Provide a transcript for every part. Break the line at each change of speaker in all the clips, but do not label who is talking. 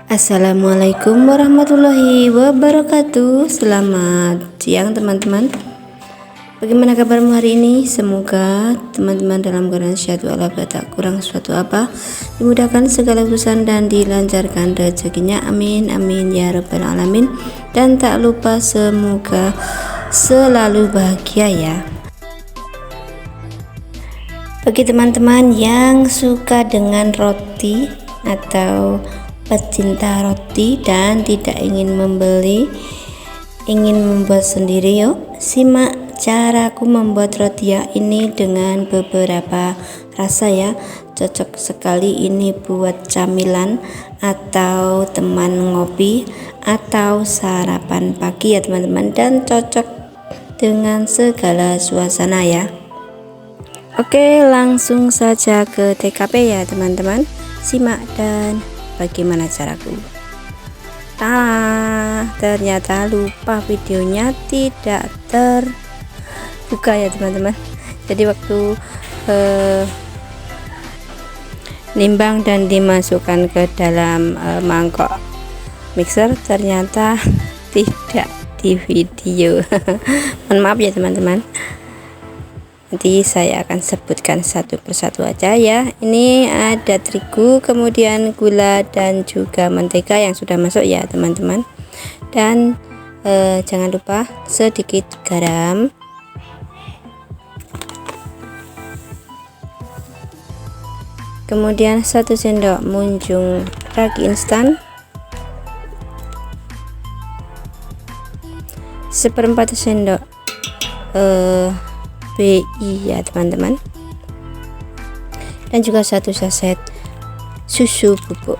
Assalamualaikum warahmatullahi wabarakatuh. Selamat siang teman-teman. Bagaimana kabarmu hari ini? Semoga teman-teman dalam keadaan sehat walafiat, tak kurang suatu apa, dimudahkan segala urusan dan dilancarkan rezekinya. Amin amin ya rabbal alamin. Dan tak lupa semoga selalu bahagia ya. Bagi teman-teman yang suka dengan roti atau pecinta roti dan tidak ingin membeli, ingin membuat sendiri, yuk simak caraku membuat roti ya ini dengan beberapa rasa ya. Cocok sekali ini buat camilan atau teman ngopi atau sarapan pagi ya teman-teman, dan cocok dengan segala suasana ya. Oke, langsung saja ke TKP ya teman-teman. Simak dan bagaimana caraku. Ternyata lupa videonya tidak terbuka ya teman-teman. Jadi waktu nimbang dan dimasukkan ke dalam mangkok mixer ternyata tidak di video. Mohon maaf ya teman-teman. Nanti saya akan sebutkan satu persatu aja ya. Ini ada terigu, kemudian gula dan juga mentega yang sudah masuk ya teman-teman. Dan jangan lupa sedikit garam, kemudian 1 sendok munjung ragi instan, 1/4 sendok BI ya teman-teman, dan juga 1 saset susu bubuk,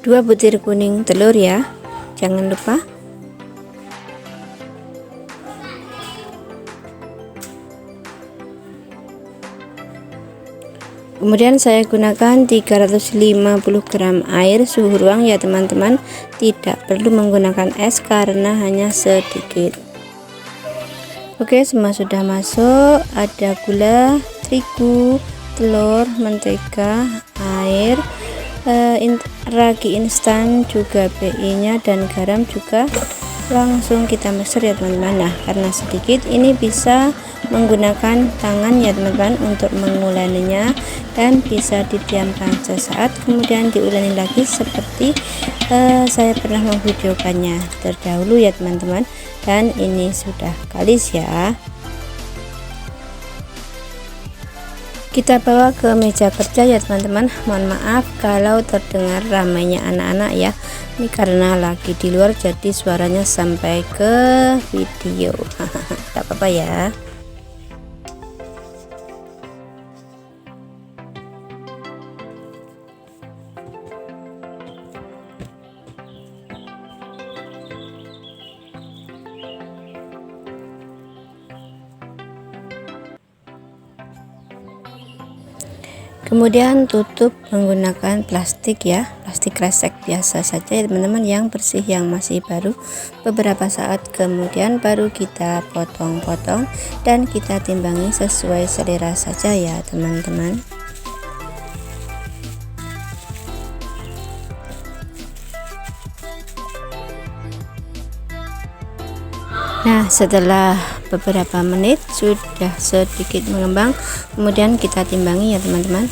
2 butir kuning telur ya, jangan lupa. Kemudian saya gunakan 350 gram air suhu ruang ya teman-teman. Tidak perlu menggunakan es karena hanya sedikit. Oke, semua sudah masuk. Ada gula, terigu, telur, mentega, air, ragi instan, juga BI nya dan garam juga. Langsung kita mixer ya teman-teman. Nah, karena sedikit ini bisa menggunakan tangan ya teman-teman untuk menguleninya, dan bisa didiamkan sesaat kemudian diulangi lagi seperti saya pernah memvideokannya terdahulu ya teman-teman. Dan ini sudah kalis ya. Kita bawa ke meja kerja ya teman-teman. Mohon maaf kalau terdengar ramainya anak-anak ya, ini karena lagi di luar jadi suaranya sampai ke video. Tidak apa-apa ya. Kemudian tutup menggunakan plastik ya, plastik kresek biasa saja ya teman-teman, yang bersih, yang masih baru. Beberapa saat kemudian baru kita potong-potong dan kita timbangi sesuai selera saja ya teman-teman. Nah, setelah beberapa menit sudah sedikit mengembang, kemudian kita timbangi ya teman-teman.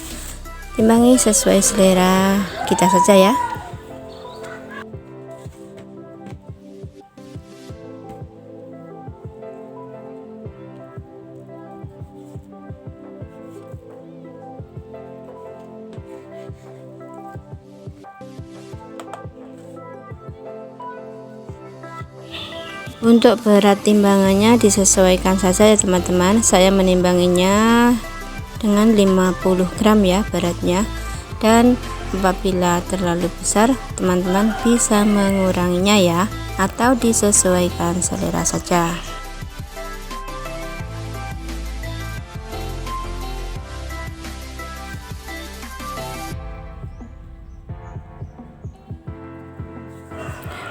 Timbangi sesuai selera kita saja ya. Untuk berat timbangannya disesuaikan saja ya teman-teman. Saya menimbanginya dengan 50 gram ya beratnya, dan apabila terlalu besar teman-teman bisa menguranginya ya, atau disesuaikan selera saja.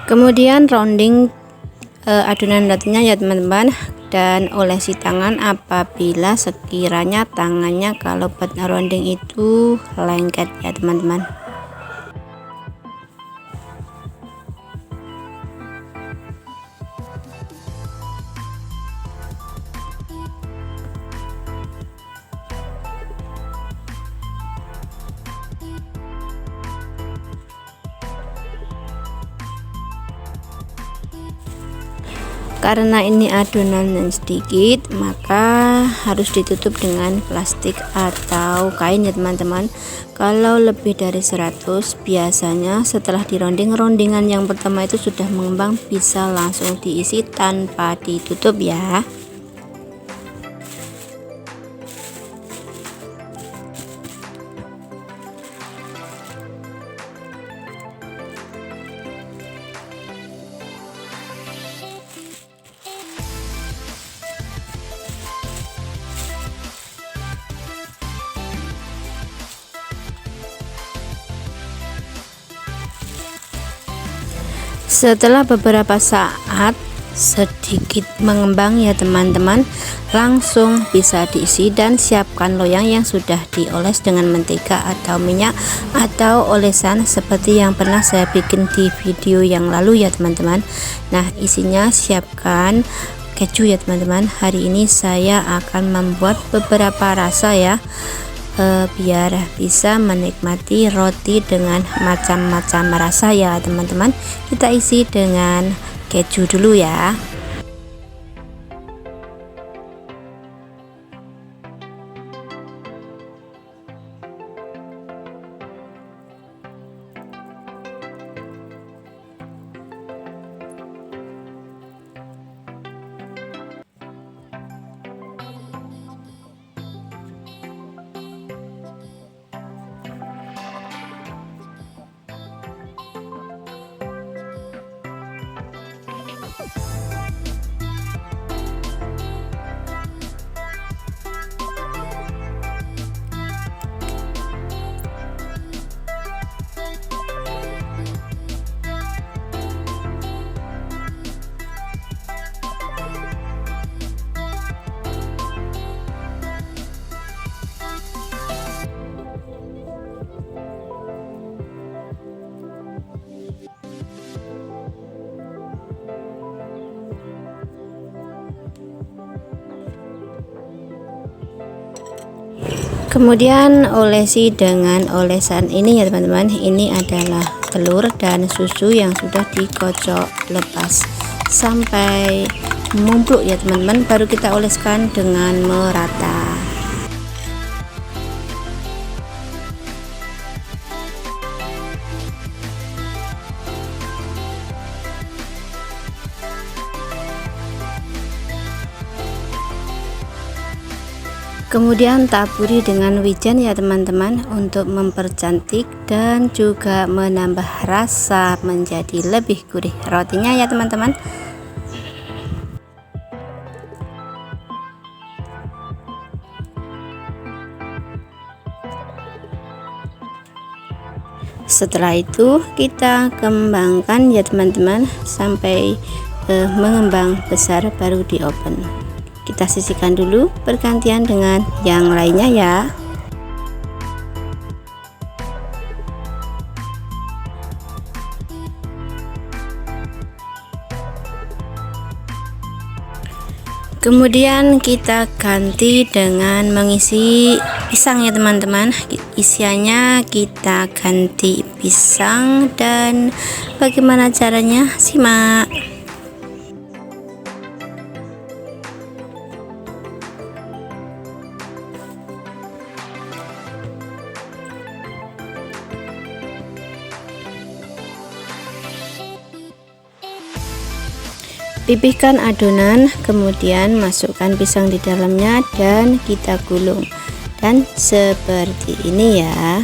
Kemudian rounding adonan rotinya ya teman-teman. dan olesi tangan apabila sekiranya tangannya kalau buat rounding itu lengket ya teman-teman. Karena ini adonan yang sedikit, maka harus ditutup dengan plastik atau kain ya teman-teman. Kalau lebih dari 100, biasanya setelah dironding-rondingan yang pertama itu sudah mengembang, bisa langsung diisi tanpa ditutup ya. Setelah beberapa saat sedikit mengembang ya teman-teman, langsung bisa diisi dan siapkan loyang yang sudah dioles dengan mentega atau minyak atau olesan seperti yang pernah saya bikin di video yang lalu ya teman-teman. Nah, isinya siapkan keju ya teman-teman. Hari ini saya akan membuat beberapa rasa ya, biar bisa menikmati roti dengan macam-macam rasa ya teman-teman. Kita isi dengan keju dulu ya. Kemudian olesi dengan olesan ini ya teman-teman. Ini adalah telur dan susu yang sudah dikocok lepas sampai mumpluk ya teman-teman, baru kita oleskan dengan merata. Kemudian taburi dengan wijen ya teman-teman untuk mempercantik dan juga menambah rasa menjadi lebih gurih rotinya ya teman-teman. Setelah itu kita kembangkan ya teman-teman sampai mengembang besar, baru di oven. Kita sisihkan dulu bergantian dengan yang lainnya ya. Kemudian kita ganti dengan mengisi pisang ya teman-teman. Isiannya kita ganti pisang, dan bagaimana caranya, simak. Pipihkan adonan, kemudian masukkan pisang di dalamnya dan kita gulung, dan seperti ini ya.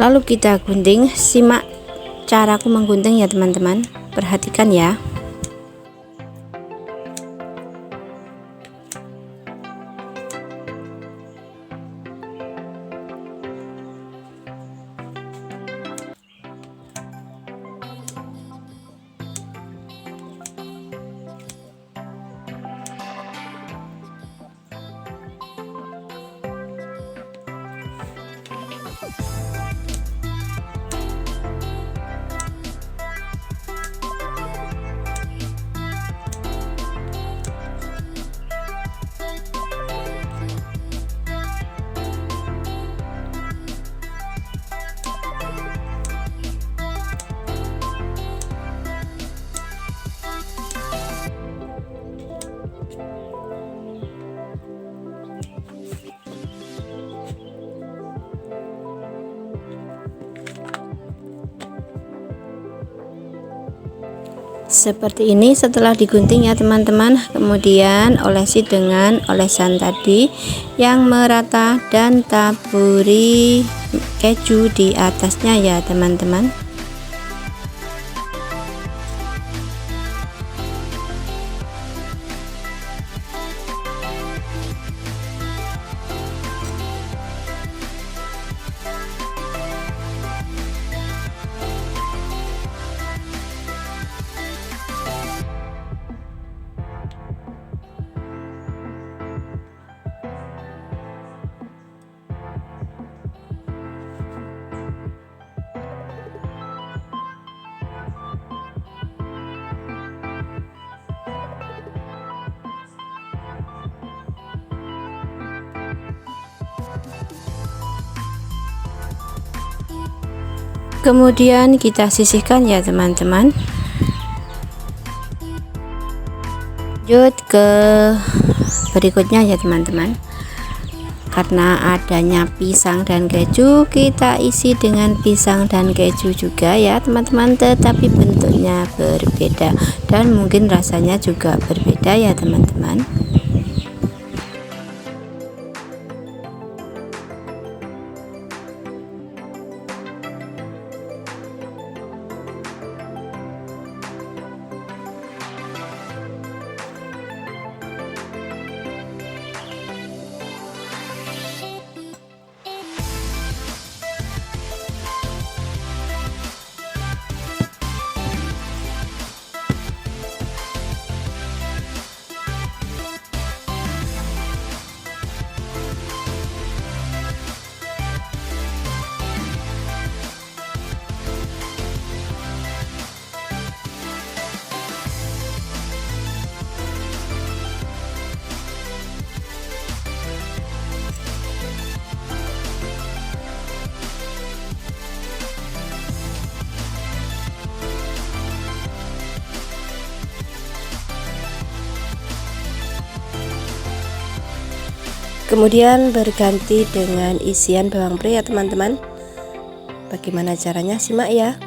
Lalu kita gunting. Simak caraku menggunting ya teman-teman, perhatikan ya. Seperti ini setelah digunting ya teman-teman. Kemudian olesi dengan olesan tadi yang merata dan taburi keju di atasnya ya teman-teman. Kemudian kita sisihkan ya teman-teman. Lanjut ke berikutnya ya teman-teman. Karena adanya pisang dan keju, kita isi dengan pisang dan keju juga ya teman-teman, tetapi bentuknya berbeda dan mungkin rasanya juga berbeda ya teman-teman. Kemudian berganti dengan isian bawang pre ya teman-teman. Bagaimana caranya, simak ya.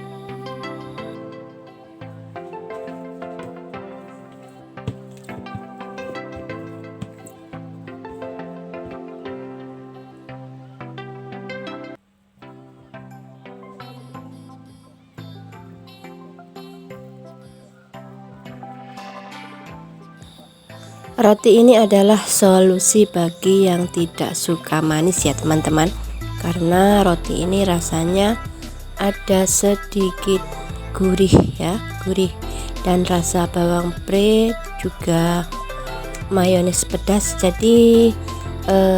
Roti ini adalah solusi bagi yang tidak suka manis ya teman-teman, karena roti ini rasanya ada sedikit gurih ya, gurih, dan rasa bawang pre juga mayones pedas, jadi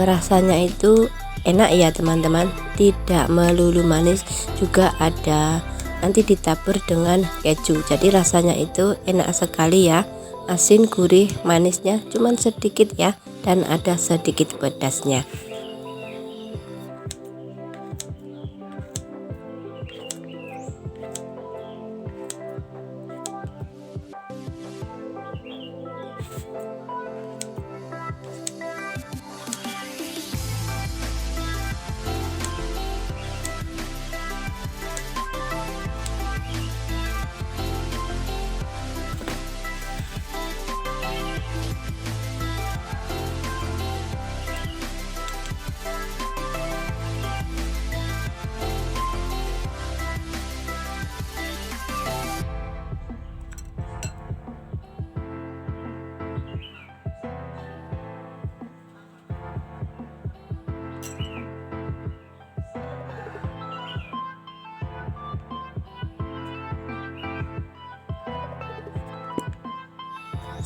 rasanya itu enak ya teman-teman, tidak melulu manis, juga ada nanti ditabur dengan keju, jadi rasanya itu enak sekali ya. Asin, gurih, manisnya cuman sedikit ya, dan ada sedikit pedasnya.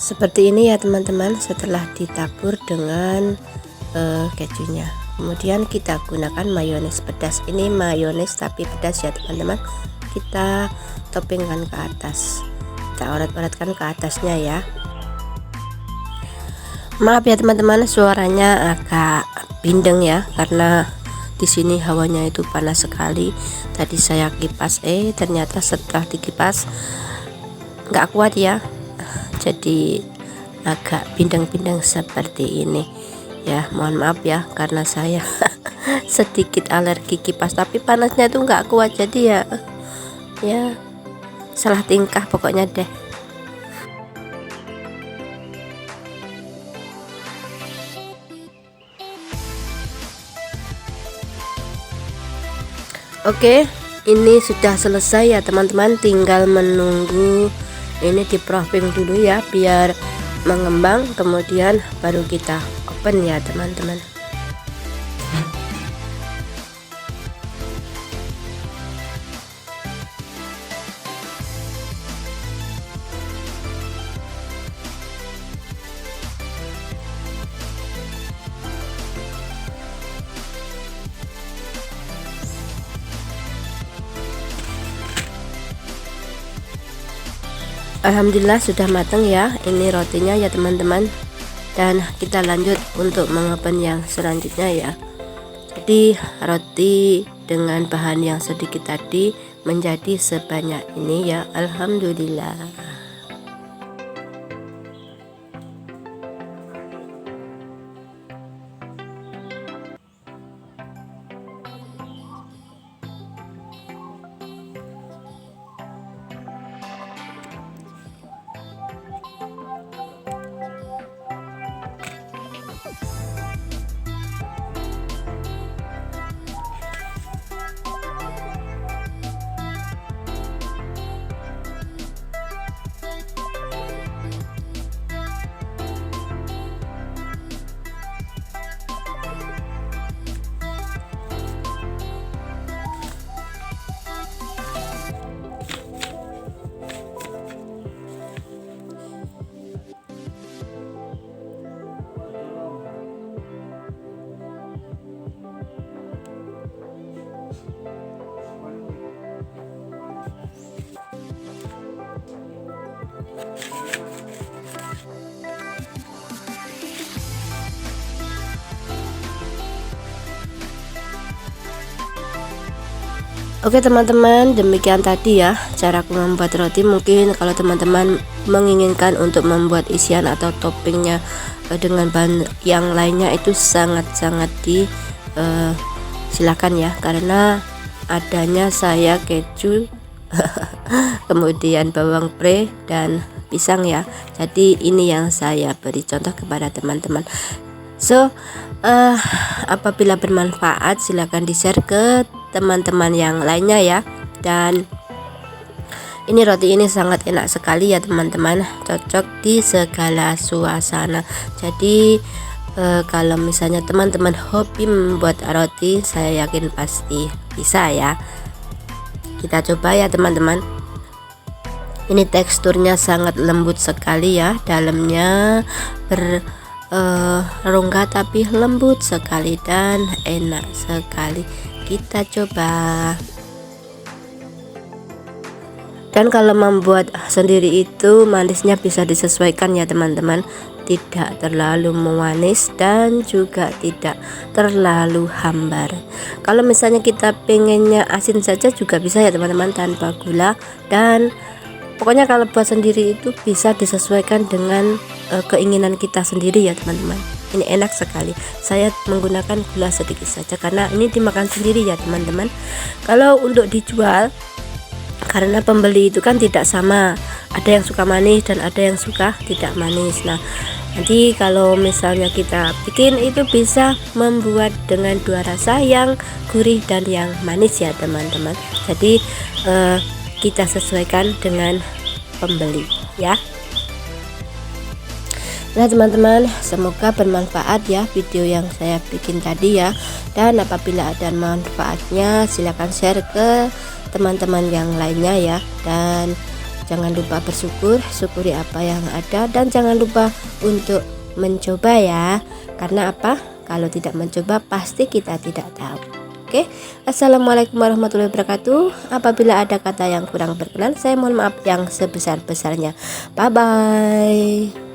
Seperti ini ya teman-teman, setelah ditabur dengan kejunya. Kemudian kita gunakan mayones pedas. Ini mayones tapi pedas ya teman-teman. Kita toppingkan ke atas, kita oret-oretkan ke atasnya ya. Maaf ya teman-teman, suaranya agak bindeng ya, karena di sini hawanya itu panas sekali. Tadi saya kipas, ternyata setelah dikipas nggak kuat ya, jadi agak bindeng-bindeng seperti ini ya. Mohon maaf ya, karena saya sedikit alergi kipas, tapi panasnya itu nggak kuat, jadi ya salah tingkah pokoknya deh. Oke, ini sudah selesai ya teman-teman, tinggal menunggu ini di proofing dulu ya biar mengembang, kemudian baru kita open ya teman-teman. Alhamdulillah sudah matang ya ini rotinya ya teman-teman, dan kita lanjut untuk mengopen yang selanjutnya ya. Jadi roti dengan bahan yang sedikit tadi menjadi sebanyak ini ya, alhamdulillah. Oke teman-teman, demikian tadi ya caraku membuat roti. Mungkin kalau teman-teman menginginkan untuk membuat isian atau toppingnya dengan bahan yang lainnya, itu sangat-sangat silakan ya, karena adanya saya keju kemudian bawang pre dan pisang ya. Jadi ini yang saya beri contoh kepada teman-teman. So apabila bermanfaat silahkan di share ke teman-teman yang lainnya ya. Dan ini roti ini sangat enak sekali ya teman-teman, cocok di segala suasana. Jadi kalau misalnya teman-teman hobi membuat roti, saya yakin pasti bisa ya. Kita coba ya teman-teman. Ini teksturnya sangat lembut sekali ya, dalamnya rongga tapi lembut sekali dan enak sekali. Kita coba. Dan kalau membuat sendiri itu manisnya bisa disesuaikan ya teman-teman, tidak terlalu manis dan juga tidak terlalu hambar. Kalau misalnya kita pengennya asin saja juga bisa ya teman-teman, tanpa gula. Dan pokoknya kalau buat sendiri itu bisa disesuaikan dengan keinginan kita sendiri ya teman-teman. Ini enak sekali. Saya menggunakan gula sedikit saja karena ini dimakan sendiri ya teman-teman. Kalau untuk dijual, karena pembeli itu kan tidak sama, ada yang suka manis dan ada yang suka tidak manis. Nah nanti kalau misalnya kita bikin itu bisa membuat dengan dua rasa, yang gurih dan yang manis ya teman-teman. Jadi kita sesuaikan dengan pembeli ya. Nah teman-teman, semoga bermanfaat ya video yang saya bikin tadi ya. Dan apabila ada manfaatnya silahkan share ke teman-teman yang lainnya ya. Dan Jangan lupa bersyukur, syukuri apa yang ada, dan jangan lupa untuk mencoba ya. Karena apa? Kalau tidak mencoba pasti kita tidak tahu. Oke, assalamualaikum warahmatullahi wabarakatuh. Apabila ada kata yang kurang berkenan, saya mohon maaf yang sebesar-besarnya. Bye bye.